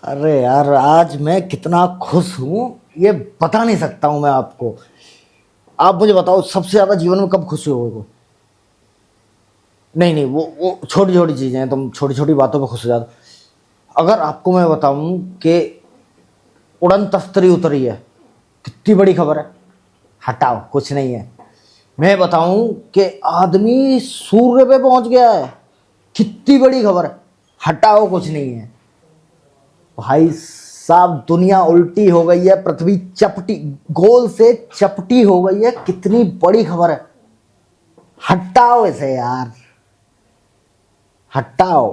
अरे यार, आज मैं कितना खुश हूँ ये बता नहीं सकता हूँ मैं आपको। आप मुझे बताओ, सबसे ज्यादा जीवन में कब खुशी हो? नहीं नहीं, वो छोटी छोटी चीजें हैं, तुम छोटी छोटी बातों पर खुश हो जाते। अगर आपको मैं बताऊं कि उड़न तख्तरी उतरी है, कितनी बड़ी खबर है। हटाओ, कुछ नहीं है। मैं बताऊं कि आदमी सूर्य पे पहुंच गया है, कितनी बड़ी खबर है। हटाओ, कुछ नहीं है। भाई साहब, दुनिया उल्टी हो गई है, पृथ्वी चपटी, गोल से चपटी हो गई है, कितनी बड़ी खबर है। हटाओ इसे यार, हटाओ।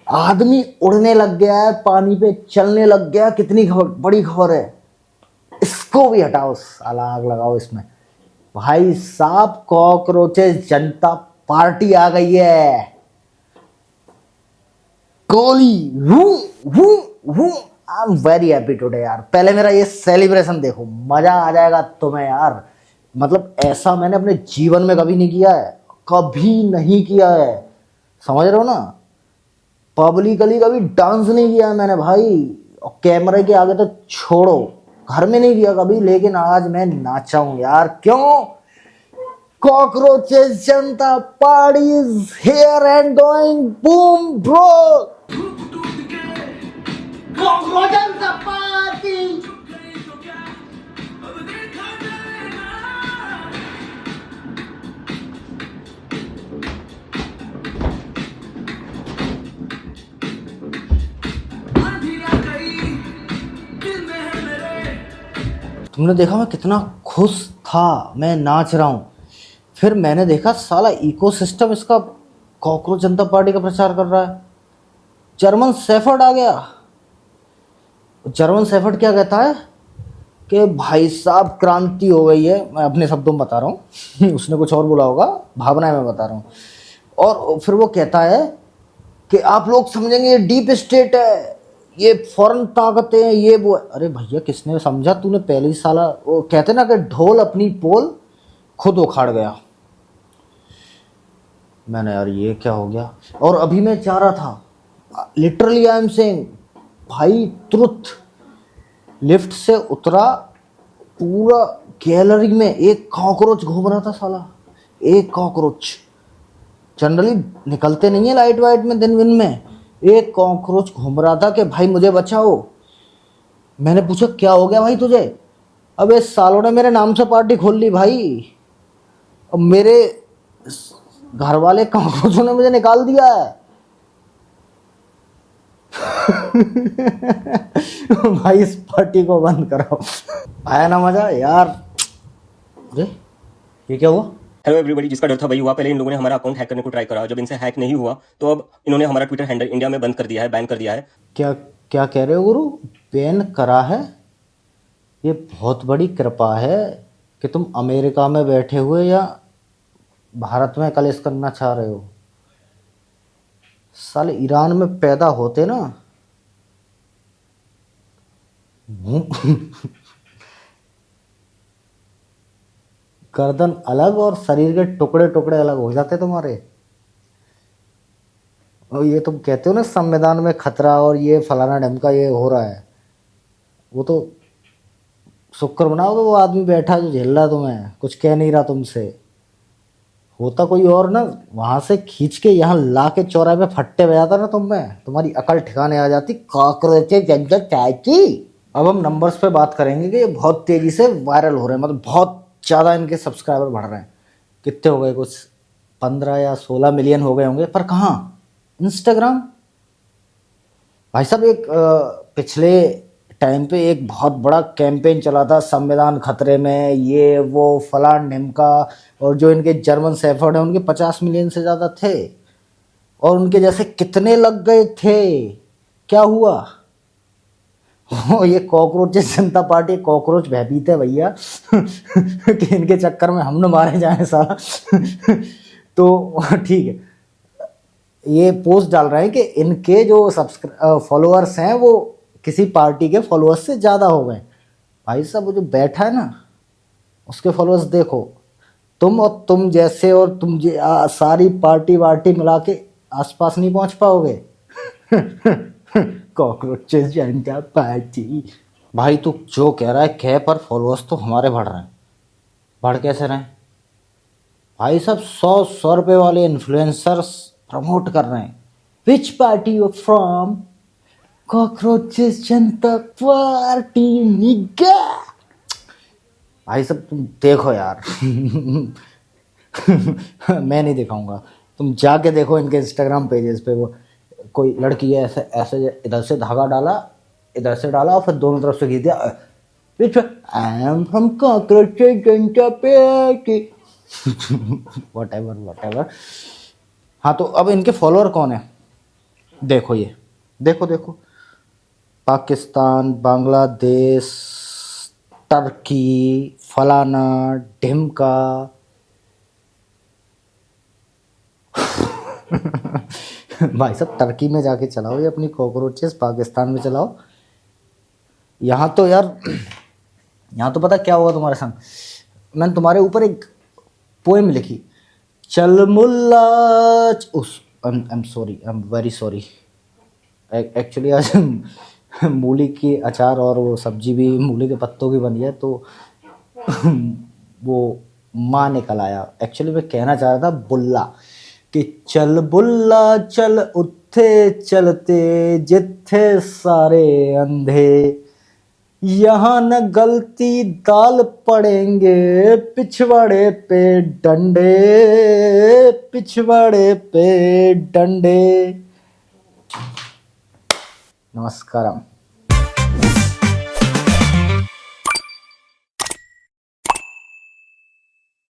आदमी उड़ने लग गया है, पानी पे चलने लग गया, कितनी खबर, बड़ी खबर है। इसको भी हटाओ, साला आग लगाओ इसमें। भाई साहब, कॉकरोचेस जनता पार्टी आ गई है। Kohli, woo woo woo. I am very happy today यार। पहले मेरा ये सेलिब्रेशन देखो, मजा आ जाएगा तुम्हें यार। मतलब ऐसा मैंने अपने जीवन में कभी नहीं किया है, कभी नहीं किया है। समझ रहे हो ना? पब्लिकली कभी डांस नहीं किया है मैंने भाई, और कैमरे के आगे तो छोड़ो, घर में नहीं किया कभी। लेकिन आज मैं नाचा हूं यार। क्यों? Cockroaches Janata party is here and going boom bro. Cockroach Janata party. तुमने देखा मैं कितना खुश था, मैं नाच रहा हूं। फिर मैंने देखा साला इकोसिस्टम इसका कॉकरोच जनता पार्टी का प्रचार कर रहा है। जर्मन शेफर्ड आ गया। जर्मन शेफर्ड क्या कहता है कि भाई साहब क्रांति हो गई है। मैं अपने शब्दों में बता रहा हूँ उसने कुछ और बोला होगा, भावनाएं मैं बता रहा हूँ। और फिर वो कहता है कि आप लोग समझेंगे ये डीप स्टेट है, ये फॉरेन ताकतें हैं, ये वो है। अरे भैया, किसने समझा? तूने पहले ही साला, वो कहते ना कि ढोल अपनी पोल खुद उखाड़ गया। मैंने, यार ये क्या हो गया। और अभी मैं चाह रहा था, लिटरली आई एम सेइंग भाई, ट्रुथ। लिफ्ट से उतरा, पूरा गैलरी में एक कॉकरोच घूम रहा था साला। एक कॉकरोच, जनरली निकलते नहीं है लाइट वाइट में दिन दिन में। एक कॉकरोच घूम रहा था कि भाई मुझे बचाओ। मैंने पूछा क्या हो गया भाई तुझे? अब इस सालों ने मेरे नाम से पार्टी खोल ली भाई, अब मेरे घर वाले कॉकरोचों ने मुझे निकाल दिया है भाई इस पार्टी को बंद कराओ। आया ना मजा यार? अरे ये क्या हुआ? Hello everybody. जिसका डर था वही हुआ। पहले इन लोगों ने हमारा अकाउंट हैक करने को ट्राई करा, जब इनसे हैक नहीं हुआ तो अब इन्होंने हमारा ट्विटर हैंडल इंडिया में बंद कर दिया है, बैन कर दिया है। क्या क्या कह रहे हो गुरु? बैन करा है? ये बहुत बड़ी कृपा है कि तुम अमेरिका में बैठे हुए या भारत में कलेश करना चाह रहे हो। साले ईरान में पैदा होते ना गर्दन अलग और शरीर के टुकड़े टुकड़े अलग हो जाते तुम्हारे। और ये तुम कहते हो ना संविधान में खतरा और ये फलाना ढमका ये हो रहा है, वो तो शुक्र मनाओ तो वो आदमी बैठा जो झेल रहा है तुम्हें, कुछ कह नहीं रहा तुमसे। होता कोई और ना, वहां से खींच के यहाँ ला के चौराहे पे फट्टे बजाता ना तुम में, तुम्हारी अकल ठिकाने आ जाती। कॉकरोचेस जनता चाची। अब हम नंबर्स पे बात करेंगे कि ये बहुत तेजी से वायरल हो रहे हैं, मतलब बहुत ज़्यादा इनके सब्सक्राइबर बढ़ रहे हैं। कितने हो गए? कुछ 15 या 16 मिलियन हो गए होंगे। पर कहाँ? इंस्टाग्राम। भाई साहब, एक पिछले टाइम पे एक बहुत बड़ा कैंपेन चला था, संविधान खतरे में, ये वो फलान ढिमका। और जो इनके जर्मन शेफर्ड हैं उनके 50 मिलियन से ज़्यादा थे, और उनके जैसे कितने लग गए थे। क्या हुआ? ये कॉकरोचेस जनता पार्टी कॉकरोच भयभीत है भैया कि इनके चक्कर में हम न मारे जाएं साला तो ठीक है, ये पोस्ट डाल रहे हैं कि इनके जो फॉलोअर्स हैं वो किसी पार्टी के फॉलोअर्स से ज़्यादा हो गए। भाई साहब, वो जो बैठा है ना उसके फॉलोअर्स देखो। तुम और तुम जैसे और सारी पार्टी वार्टी मिला के आसपास नहीं पहुंच पाओगे कॉकरोचेस जनता पार्टी। भाई तू जो कह रहा है कह, पर फॉलोअर्स तो हमारे बढ़ रहे हैं। बढ़ कैसे रहे हैं भाई? सब 100 रुपए वाले इन्फ्लुएंसर्स प्रमोट कर रहे हैं। विच party you from? Cockroaches Janata party निगा। भाई सब तुम देखो यार। मैं नहीं दिखाऊंगा, तुम जाके देखो इनके इंस्टाग्राम पेजेस पे। वो कोई लड़की है, ऐसे ऐसे इधर से धागा डाला, इधर से डाला और फिर दोनों तरफ से खींच दिया। I am from cockroaches Janata party. What ever. हाँ तो अब इनके फॉलोअर कौन है? देखो ये, देखो देखो, पाकिस्तान, बांग्लादेश, टर्की, फलाना ढिमका। भाई साहब टर्की में जाके चलाओ ये अपनी कॉकरोचेस, पाकिस्तान में चलाओ। यहाँ तो यार, यहाँ तो पता क्या हुआ तुम्हारे संग? मैंने तुम्हारे ऊपर एक पोएम लिखी, चल मुल्ला। उस I am sorry, I am very sorry. Actually आज मूली की अचार और वो सब्जी भी मूली के पत्तों की बनी है, तो वो माँ निकल आया। एक्चुअली मैं कहना चाह रहा था बुल्ला, कि चल बुल्ला चल उत्थे चलते जिथे सारे अंधे, यहाँ न गलती दाल पड़ेंगे पिछवाड़े पे डंडे, पिछवाड़े पे डंडे। नमस्कारम।